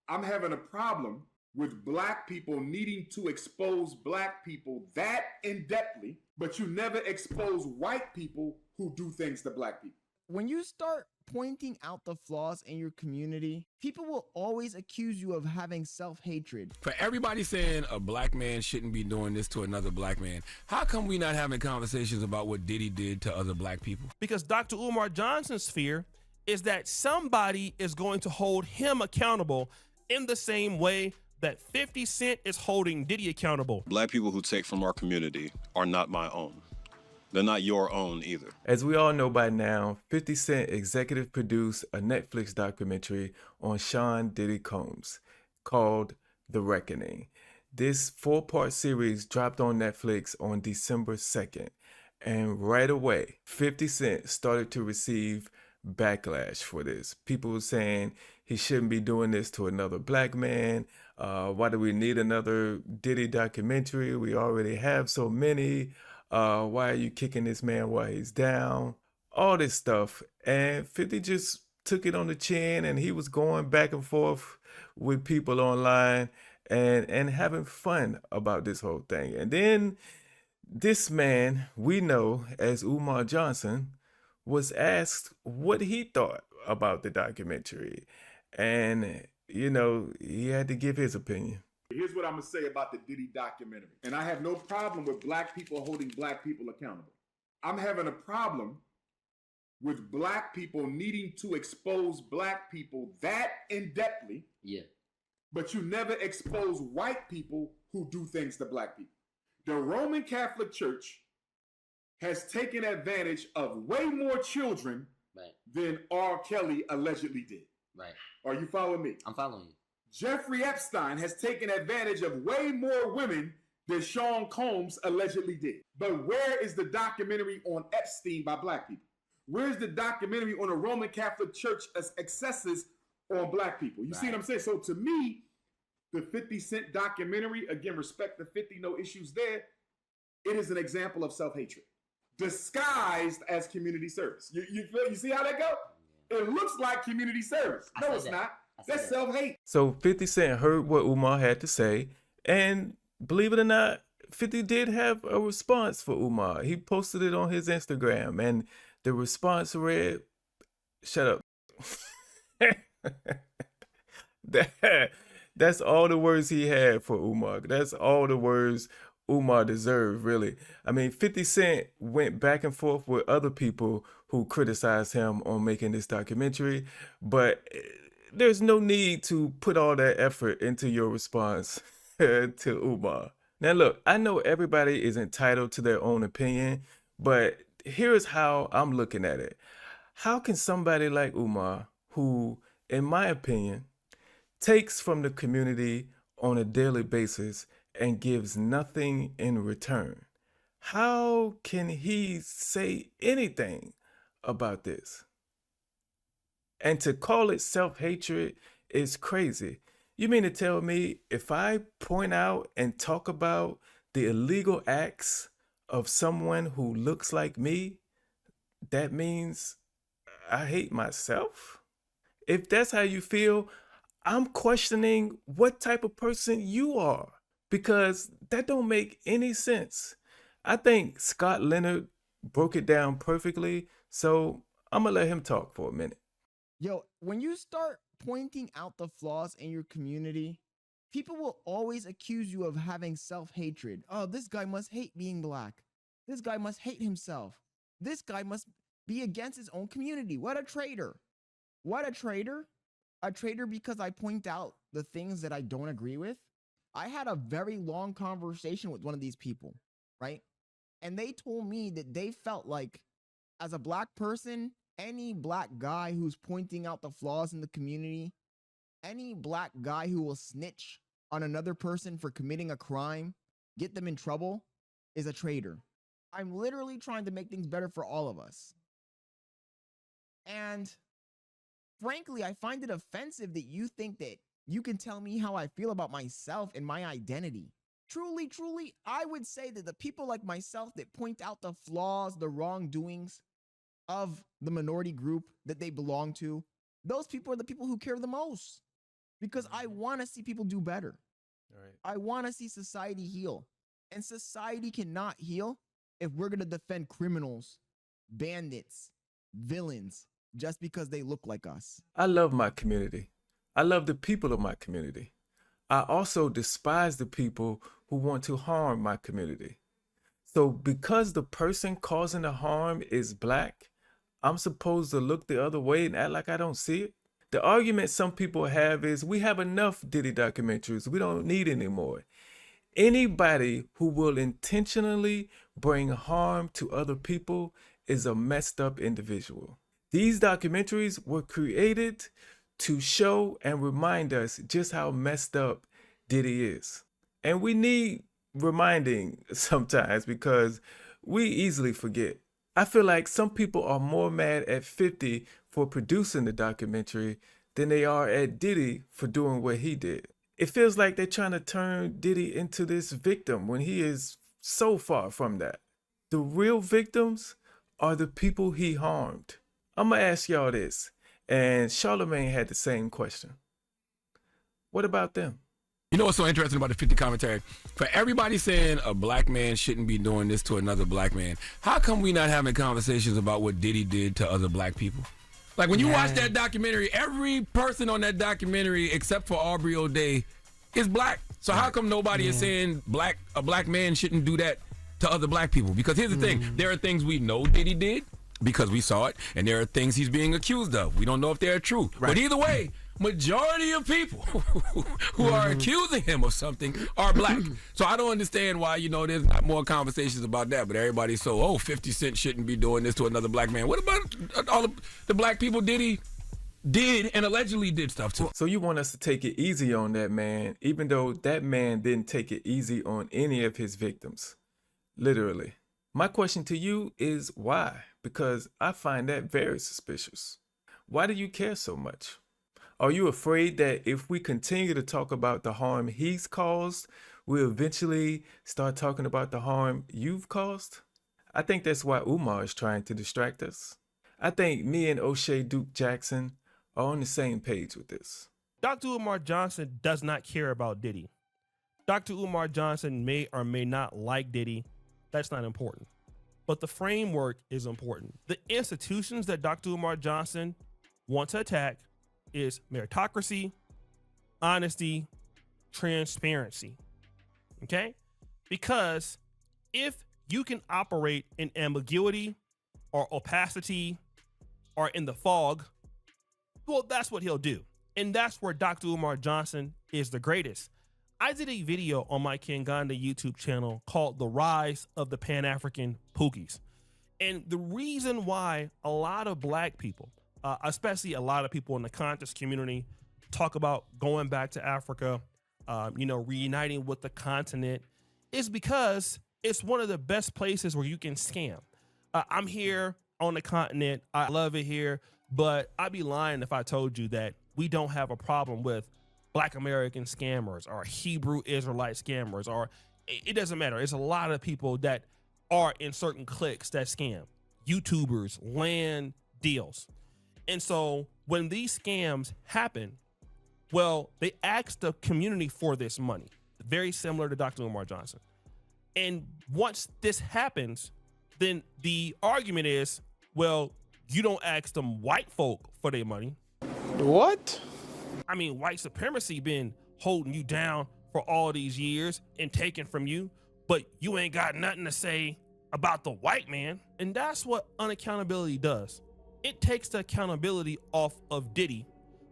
I'm having a problem with black people needing to expose black people that in-depthly, but you never expose white people who do things to black people. When you start pointing out the flaws in your community, people will always accuse you of having self-hatred. For everybody saying a black man shouldn't be doing this to another black man, how come we not having conversations about what Diddy did to other black people? Because Dr. Umar Johnson's fear is that somebody is going to hold him accountable in the same way that 50 Cent is holding Diddy accountable. Black people who take from our community are not my own. They're not your own either. As we all know by now, 50 Cent executive produced a Netflix documentary on Sean Diddy Combs called The Reckoning. This 4-part series dropped on Netflix on December 2nd. And right away, 50 Cent started to receive backlash for this. People were saying he shouldn't be doing this to another black man. Why do we need another Diddy documentary? We already have so many. Why are you kicking this man while he's down? All this stuff. And 50 just took it on the chin, and he was going back and forth with people online and having fun about this whole thing. And then this man we know as Umar Johnson was asked what he thought about the documentary. And, you know, he had to give his opinion. Here's what I'm going to say about the Diddy documentary. And I have no problem with black people holding black people accountable. I'm having a problem with black people needing to expose black people that in-depthly. Yeah. But you never expose white people who do things to black people. The Roman Catholic Church has taken advantage of way more children than R. Kelly allegedly did. Right. Are you following me? I'm following you. Jeffrey Epstein has taken advantage of way more women than Sean Combs allegedly did. But where is the documentary on Epstein by black people? Where's the documentary on the Roman Catholic Church excesses on black people? You see what I'm saying? So to me, the 50 Cent documentary, again, respect the 50, no issues there. It is an example of self-hatred disguised as community service. You see how that go? It looks like community service. No, it's not. That's self-hate. So 50 Cent heard what Umar had to say, and believe it or not, 50 did have a response for Umar. He posted it on his Instagram, and the response read, "Shut up." That's all the words he had for Umar. That's all the words Umar deserved, really. I mean, 50 Cent went back and forth with other people who criticized him on making this documentary, but there's no need to put all that effort into your response to Umar. Now, look, I know everybody is entitled to their own opinion, but here's how I'm looking at it. How can somebody like Umar, who, in my opinion, takes from the community on a daily basis and gives nothing in return, how can he say anything about this? And to call it self-hatred is crazy. You mean to tell me if I point out and talk about the illegal acts of someone who looks like me, that means I hate myself? If that's how you feel, I'm questioning what type of person you are, because that don't make any sense. I think Scott Leonard broke it down perfectly, so I'm gonna let him talk for a minute. Yo, when you start pointing out the flaws in your community, people will always accuse you of having self-hatred. Oh, this guy must hate being black. This guy must hate himself. This guy must be against his own community. What a traitor. What a traitor. A traitor because I point out the things that I don't agree with. I had a very long conversation with one of these people, right? And they told me that they felt like, as a black person, any black guy who's pointing out the flaws in the community, any black guy who will snitch on another person for committing a crime, get them in trouble, is a traitor. I'm literally trying to make things better for all of us. And frankly, I find it offensive that you think that you can tell me how I feel about myself and my identity. Truly, truly, I would say that the people like myself that point out the flaws, the wrongdoings of the minority group that they belong to, those people are the people who care the most. because I want to see people do better. Right. I want to see society heal. And society cannot heal if we're going to defend criminals, bandits, villains, just because they look like us. I love my community. I love the people of my community. I also despise the people who want to harm my community. So because the person causing the harm is black, I'm supposed to look the other way and act like I don't see it? The argument some people have is we have enough Diddy documentaries. We don't need any more. Anybody who will intentionally bring harm to other people is a messed up individual. These documentaries were created to show and remind us just how messed up Diddy is. And we need reminding sometimes because we easily forget. I feel like some people are more mad at 50 for producing the documentary than they are at Diddy for doing what he did. It feels like they're trying to turn Diddy into this victim when he is so far from that. The real victims are the people he harmed. I'm gonna ask y'all this, and Charlamagne had the same question. What about them? You know what's so interesting about the 50 commentary? For everybody saying a black man shouldn't be doing this to another black man, how come we not having conversations about what Diddy did to other black people? Like when you watch that documentary, every person on that documentary except for Aubrey O'Day is black. So how come nobody is saying a black man shouldn't do that to other black people? Because here's the thing, there are things we know Diddy did because we saw it, and there are things he's being accused of. We don't know if they're true. Right. But either way, majority of people who are accusing him of something are black. So I don't understand why, there's not more conversations about that, but everybody's so, 50 Cent shouldn't be doing this to another black man. What about all the black people Diddy did and allegedly did stuff to? So you want us to take it easy on that man, even though that man didn't take it easy on any of his victims. Literally. My question to you is why? Because I find that very suspicious. Why do you care so much? Are you afraid that if we continue to talk about the harm he's caused, we'll eventually start talking about the harm you've caused? I think that's why Umar is trying to distract us. I think me and O'Shea Duke Jackson are on the same page with this. Dr. Umar Johnson does not care about Diddy. Dr. Umar Johnson may or may not like Diddy. That's not important. But the framework is important. The institutions that Dr. Umar Johnson wants to attack is meritocracy, honesty, transparency. Okay? Because if you can operate in ambiguity or opacity or in the fog, well, that's what he'll do. And that's where Dr. Umar Johnson is the greatest. I did a video on my Kanganda YouTube channel called The Rise of the Pan-African Pookies. And the reason why a lot of black people, especially a lot of people in the conscious community, talk about going back to Africa, reuniting with the continent, is because it's one of the best places where you can scam. I'm here on the continent. I love it here, but I'd be lying if I told you that we don't have a problem with Black American scammers or Hebrew Israelite scammers, or it doesn't matter. It's a lot of people that are in certain cliques that scam, YouTubers, land deals. And so when these scams happen, well, they ask the community for this money, very similar to Dr. Umar Johnson. And once this happens, then the argument is, well, you don't ask them white folk for their money. What? I mean, white supremacy been holding you down for all these years and taking from you, but you ain't got nothing to say about the white man. And that's what unaccountability does. It takes the accountability off of Diddy,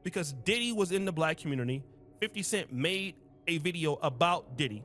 because Diddy was in the black community. 50 Cent made a video about Diddy,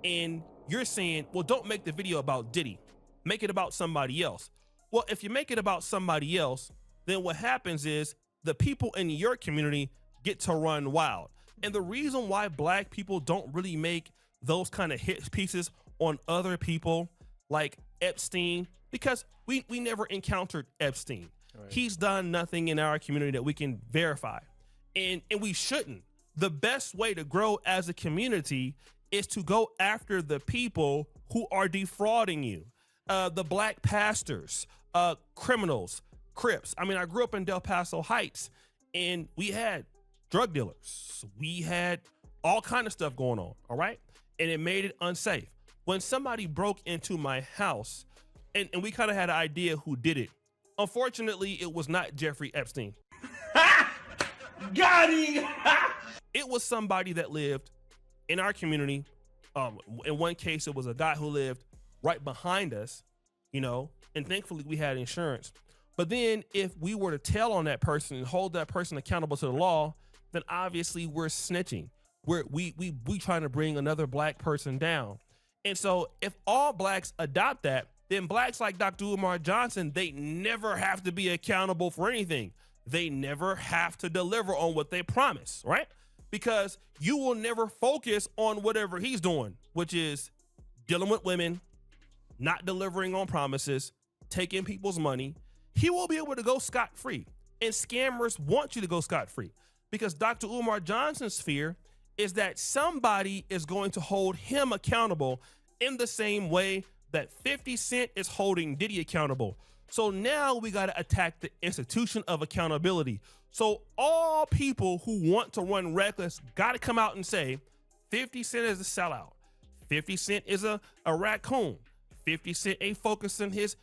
and you're saying, well, don't make the video about Diddy, make it about somebody else. Well, if you make it about somebody else, then what happens is the people in your community get to run wild. And the reason why black people don't really make those kind of hit pieces on other people like Epstein, because we never encountered Epstein. Right. He's done nothing in our community that we can verify. And we shouldn't. The best way to grow as a community is to go after the people who are defrauding you. The black pastors, criminals, Crips. I mean, I grew up in Del Paso Heights, and we had drug dealers. We had all kind of stuff going on, all right? And it made it unsafe. When somebody broke into my house, and we kind of had an idea who did it. Unfortunately, it was not Jeffrey Epstein. Got him! It was somebody that lived in our community. In one case, it was a guy who lived right behind us, you know, and thankfully we had insurance. But then if we were to tell on that person and hold that person accountable to the law, then obviously we're snitching. We trying to bring another black person down. And so if all blacks adopt that, then blacks like Dr. Umar Johnson, they never have to be accountable for anything. They never have to deliver on what they promise, right? Because you will never focus on whatever he's doing, which is dealing with women, not delivering on promises, taking people's money. He will be able to go scot-free. And scammers want you to go scot-free because Dr. Umar Johnson's fear is that somebody is going to hold him accountable in the same way that 50 Cent is holding Diddy accountable. So now we got to attack the institution of accountability. So all people who want to run reckless got to come out and say 50 Cent is a sellout. 50 Cent is a raccoon. 50 Cent ain't focusing his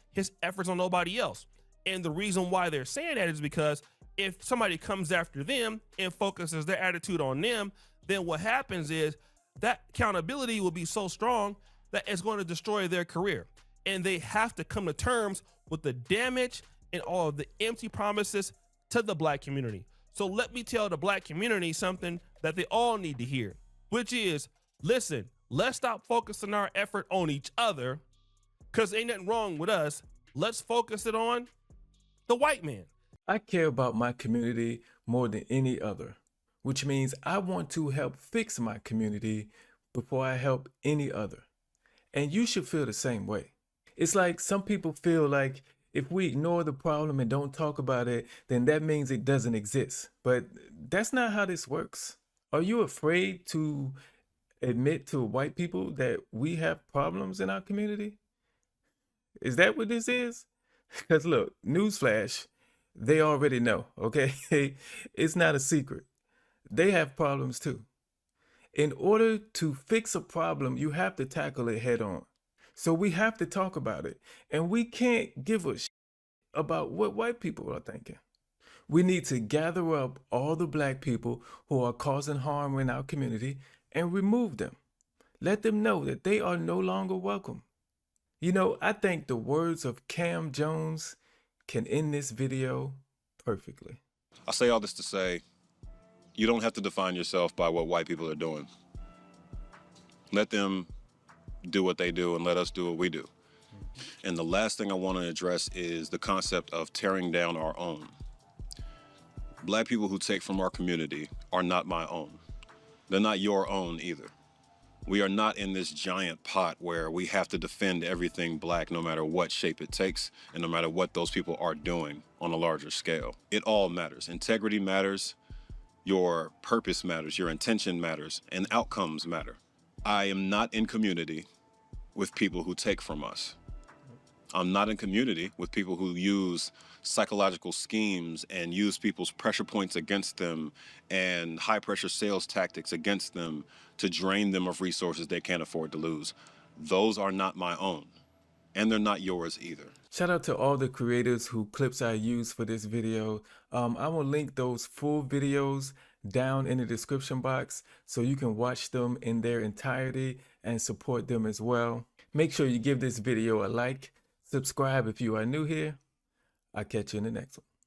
efforts on nobody else. And the reason why they're saying that is because if somebody comes after them and focuses their attitude on them, then what happens is that accountability will be so strong that it's going to destroy their career. And they have to come to terms with the damage and all of the empty promises to the black community. So let me tell the black community something that they all need to hear, which is, listen, let's stop focusing our effort on each other because ain't nothing wrong with us. Let's focus it on the white man. I care about my community more than any other, which means I want to help fix my community before I help any other. And you should feel the same way. It's like some people feel like if we ignore the problem and don't talk about it, then that means it doesn't exist. But that's not how this works. Are you afraid to admit to white people that we have problems in our community? Is that what this is? Because look, newsflash, they already know, okay? It's not a secret. They have problems too. In order to fix a problem, you have to tackle it head on. So we have to talk about it. And we can't give a shit about what white people are thinking. We need to gather up all the black people who are causing harm in our community and remove them. Let them know that they are no longer welcome. You know, I think the words of Cam Jones can end this video perfectly. I say all this to say, you don't have to define yourself by what white people are doing. Let them do what they do and let us do what we do. And the last thing I want to address is the concept of tearing down our own. Black people who take from our community are not my own. They're not your own either. We are not in this giant pot where we have to defend everything black no matter what shape it takes and no matter what those people are doing on a larger scale. It all matters. Integrity matters. Your purpose matters. Your intention matters. And outcomes matter. I am not in community with people who take from us. I'm not in community with people who use psychological schemes and use people's pressure points against them and high pressure sales tactics against them to drain them of resources they can't afford to lose. Those are not my own, and they're not yours either. Shout out to all the creators who clips I used for this video. I will link those full videos down in the description box so you can watch them in their entirety and support them as well. Make sure you give this video a like, subscribe if you are new here. I'll catch you in the next one.